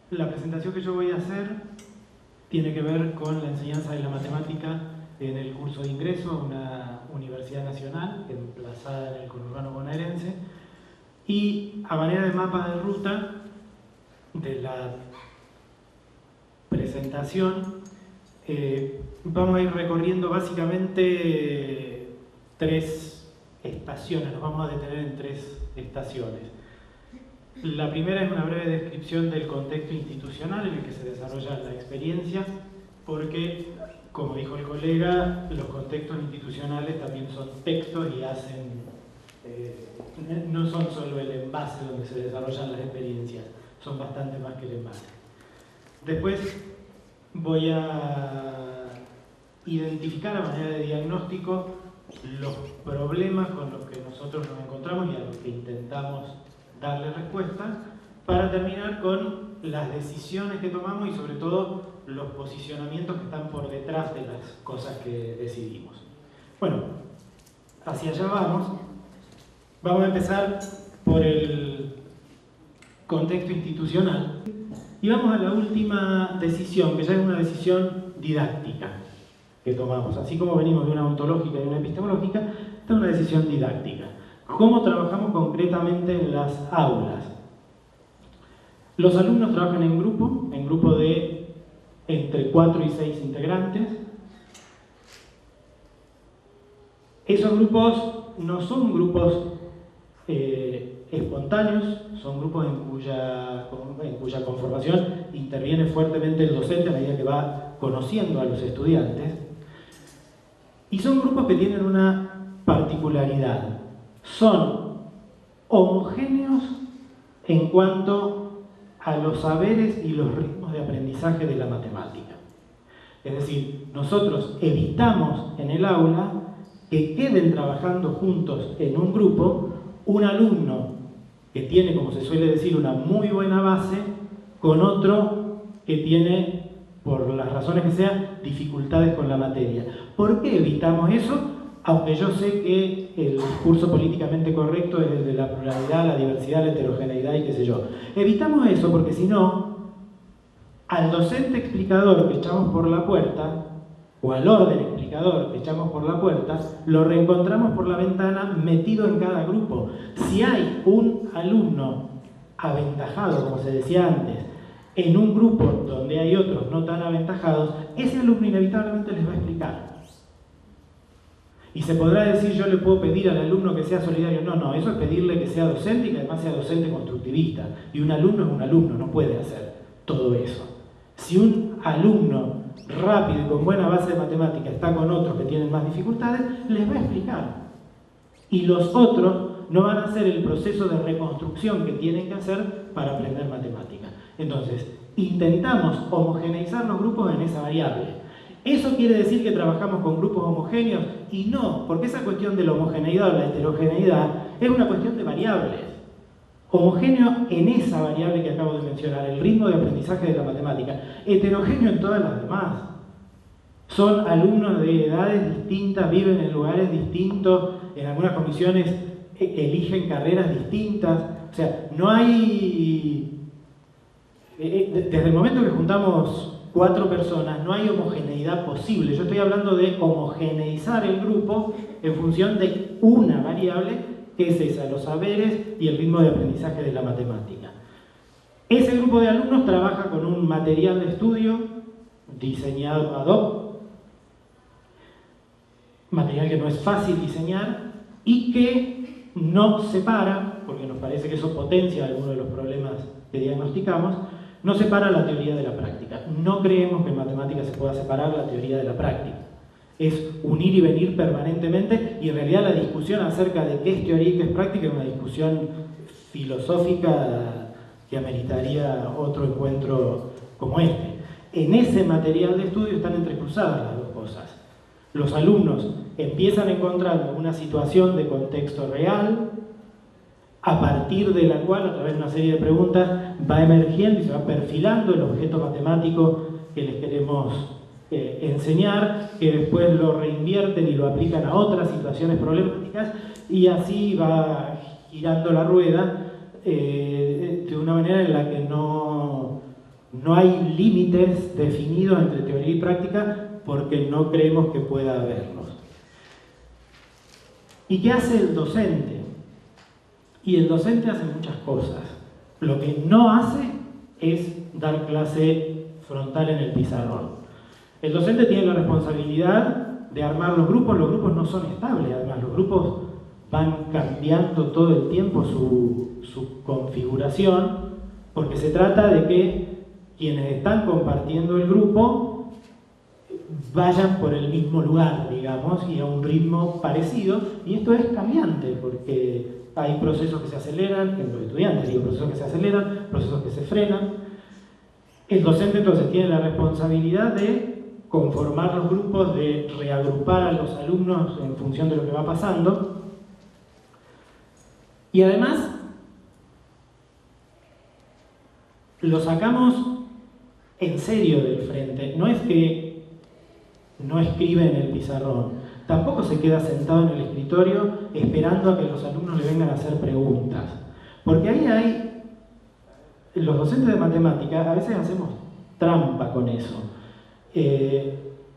La presentación que yo voy a hacer tiene que ver con la enseñanza de la matemática en el curso de ingreso a una universidad nacional emplazada en el conurbano bonaerense, y a manera de mapa de ruta de la presentación vamos a ir recorriendo básicamente tres estaciones, nos vamos a detener en tres estaciones. La primera es una breve descripción del contexto institucional en el que se desarrolla la experiencia, porque, como dijo el colega, los contextos institucionales también son textos y no son solo el envase donde se desarrollan las experiencias, son bastante más que el envase. Después voy a identificar a manera de diagnóstico los problemas con los que nosotros nos encontramos y a los que intentamos darle respuesta, para terminar con las decisiones que tomamos y sobre todo los posicionamientos que están por detrás de las cosas que decidimos. Bueno, hacia allá vamos. Vamos a empezar por el contexto institucional y vamos a la última decisión, que ya es una decisión didáctica que tomamos. Así como venimos de una ontológica y una epistemológica, esta es una decisión didáctica. ¿Cómo trabajamos concretamente en las aulas? Los alumnos trabajan en grupo de entre 4 y 6 integrantes. Esos grupos no son grupos espontáneos, son grupos en cuya conformación interviene fuertemente el docente a medida que va conociendo a los estudiantes. Y son grupos que tienen una particularidad. Son homogéneos en cuanto a los saberes y los ritmos de aprendizaje de la matemática. Es decir, nosotros evitamos en el aula que queden trabajando juntos en un grupo un alumno que tiene, como se suele decir, una muy buena base con otro que tiene, por las razones que sean, dificultades con la materia. ¿Por qué evitamos eso? Aunque yo sé que el discurso políticamente correcto es el de la pluralidad, la diversidad, la heterogeneidad y qué sé yo. Evitamos eso porque si no, al docente explicador que echamos por la puerta, o al orden explicador que echamos por la puerta, lo reencontramos por la ventana metido en cada grupo. Si hay un alumno aventajado, como se decía antes, en un grupo donde hay otros no tan aventajados, ese alumno inevitablemente les va a explicar. Y se podrá decir, yo le puedo pedir al alumno que sea solidario. No, eso es pedirle que sea docente y que además sea docente constructivista. Y un alumno es un alumno, no puede hacer todo eso. Si un alumno rápido y con buena base de matemática está con otros que tienen más dificultades, les va a explicar. Y los otros no van a hacer el proceso de reconstrucción que tienen que hacer para aprender matemática. Entonces, intentamos homogeneizar los grupos en esa variable. ¿Eso quiere decir que trabajamos con grupos homogéneos? Y no, porque esa cuestión de la homogeneidad o la heterogeneidad es una cuestión de variables. Homogéneo en esa variable que acabo de mencionar, el ritmo de aprendizaje de la matemática. Heterogéneo en todas las demás. Son alumnos de edades distintas, viven en lugares distintos, en algunas condiciones eligen carreras distintas. O sea, no hay... Desde el momento que juntamos 4 personas, no hay homogeneidad posible. Yo estoy hablando de homogeneizar el grupo en función de una variable, que es esa, los saberes y el ritmo de aprendizaje de la matemática. Ese grupo de alumnos trabaja con un material de estudio diseñado ad hoc, material que no es fácil diseñar y que no separa, porque nos parece que eso potencia algunos de los problemas que diagnosticamos, no separa la teoría de la práctica. No creemos que en matemáticas se pueda separar la teoría de la práctica. Es unir y venir permanentemente, y en realidad la discusión acerca de qué es teoría y qué es práctica es una discusión filosófica que ameritaría otro encuentro como este. En ese material de estudio están entrecruzadas las dos cosas. Los alumnos empiezan encontrando una situación de contexto real, a partir de la cual, a través de una serie de preguntas, va emergiendo y se va perfilando el objeto matemático que les queremos enseñar, que después lo reinvierten y lo aplican a otras situaciones problemáticas, y así va girando la rueda de una manera en la que no No hay límites definidos entre teoría y práctica porque no creemos que pueda haberlos. ¿Y qué hace el docente? Y el docente hace muchas cosas. Lo que no hace es dar clase frontal en el pizarrón. El docente tiene la responsabilidad de armar los grupos no son estables, además los grupos van cambiando todo el tiempo su configuración, porque se trata de que quienes están compartiendo el grupo vayan por el mismo lugar, digamos, y a un ritmo parecido, y esto es cambiante, porque hay procesos que se aceleran, en los estudiantes, digo, procesos que se aceleran, procesos que se frenan. El docente entonces tiene la responsabilidad de conformar los grupos, de reagrupar a los alumnos en función de lo que va pasando. Y además, lo sacamos en serio del frente. No es que no escribe en el pizarrón, tampoco se queda sentado en el escritorio esperando a que los alumnos le vengan a hacer preguntas. Porque ahí hay, los docentes de matemáticas a veces hacemos trampa con eso.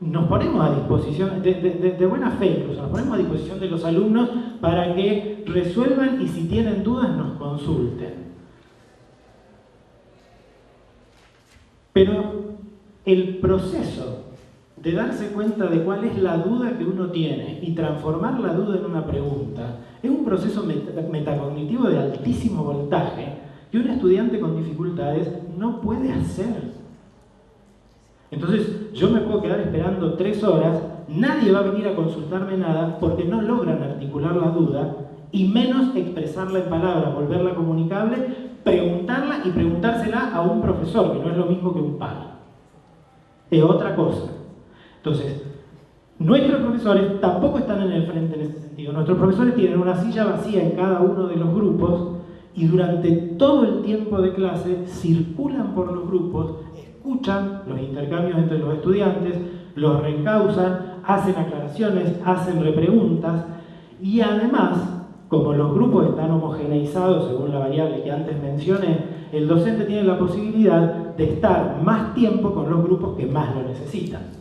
Nos ponemos a disposición, de buena fe incluso, nos ponemos a disposición de los alumnos para que resuelvan y si tienen dudas nos consulten. Pero el proceso de darse cuenta de cuál es la duda que uno tiene y transformar la duda en una pregunta es un proceso metacognitivo de altísimo voltaje que un estudiante con dificultades no puede hacer. Entonces, yo me puedo quedar esperando 3 horas, nadie va a venir a consultarme nada porque no logran articular la duda y menos expresarla en palabras, volverla comunicable, preguntarla y preguntársela a un profesor, que no es lo mismo que un padre. Es otra cosa. Entonces, nuestros profesores tampoco están en el frente en ese sentido. Nuestros profesores tienen una silla vacía en cada uno de los grupos y durante todo el tiempo de clase circulan por los grupos, escuchan los intercambios entre los estudiantes, los reencauzan, hacen aclaraciones, hacen repreguntas y además, como los grupos están homogeneizados según la variable que antes mencioné, el docente tiene la posibilidad de estar más tiempo con los grupos que más lo necesitan.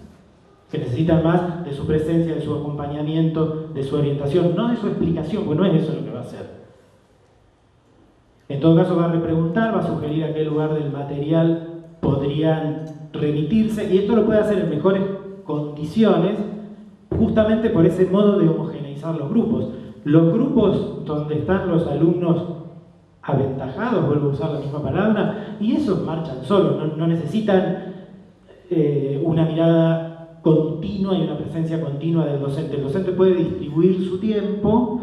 Que necesitan más de su presencia, de su acompañamiento, de su orientación, no de su explicación, porque no es eso lo que va a hacer. En todo caso va a repreguntar, va a sugerir a qué lugar del material podrían remitirse, y esto lo puede hacer en mejores condiciones, justamente por ese modo de homogeneizar los grupos. Los grupos donde están los alumnos aventajados, vuelvo a usar la misma palabra, y esos marchan solos, no necesitan una mirada continua y una presencia continua del docente. El docente puede distribuir su tiempo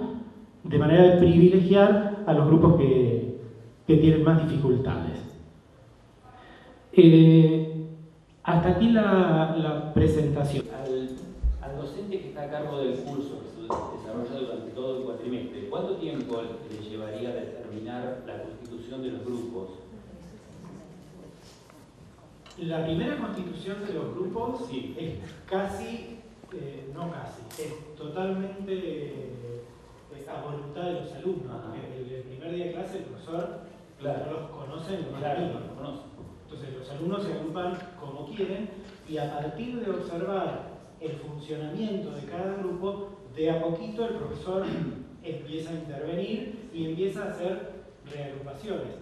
de manera de privilegiar a los grupos que tienen más dificultades. Hasta aquí la presentación. Al docente que está a cargo del curso que se desarrolla durante todo el cuatrimestre, ¿cuánto tiempo le llevaría a determinar la constitución de los grupos? La primera constitución de los grupos sí, es casi, no casi, es totalmente a voluntad de los alumnos. El primer día de clase el profesor no los conoce, no los conoce. Entonces los alumnos se agrupan como quieren y a partir de observar el funcionamiento de cada grupo, de a poquito el profesor empieza a intervenir y empieza a hacer reagrupaciones.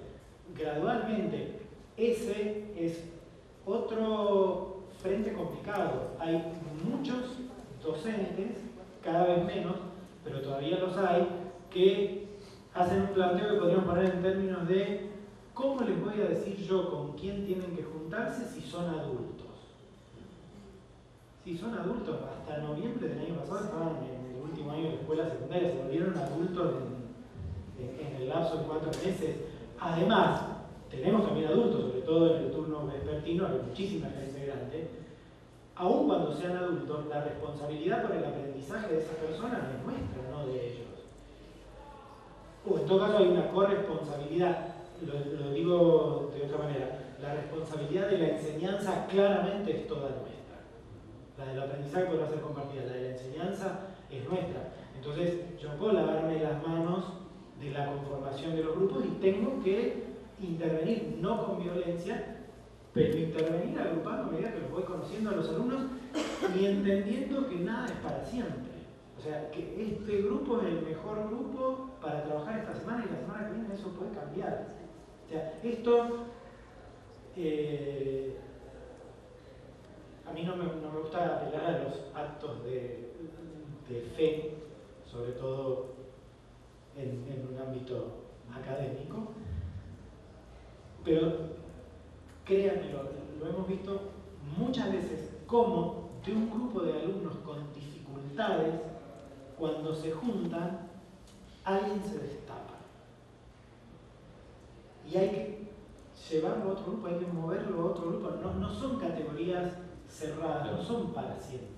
Gradualmente, ese es otro frente complicado. Hay muchos docentes, cada vez menos, pero todavía los hay, que hacen un planteo que podríamos poner en términos de ¿cómo les voy a decir yo con quién tienen que juntarse si son adultos? Si son adultos, hasta noviembre del año pasado estaban en el último año de la escuela secundaria, se volvieron adultos en el lapso de 4 meses. Además, tenemos también adultos, sobre todo en el turno vespertino, hay muchísima gente grande. Aun cuando sean adultos, la responsabilidad por el aprendizaje de esas personas es nuestra, no de ellos. O en todo caso hay una corresponsabilidad. Lo digo de otra manera, la responsabilidad de la enseñanza claramente es toda nuestra. La del aprendizaje podrá ser compartida, la de la enseñanza es nuestra. Entonces yo puedo lavarme las manos de la conformación de los grupos y tengo que intervenir, no con violencia, pero intervenir agrupando a medida que los voy conociendo a los alumnos y entendiendo que nada es para siempre. O sea, que este grupo es el mejor grupo para trabajar esta semana y la semana que viene eso puede cambiar. O sea, esto a mí no me gusta apelar a los actos de fe, sobre todo en un ámbito académico, pero créanme, lo hemos visto muchas veces, como de un grupo de alumnos con dificultades, cuando se juntan, alguien se destapa. Y hay que llevarlo a otro grupo, hay que moverlo a otro grupo. No son categorías cerradas, no son para siempre.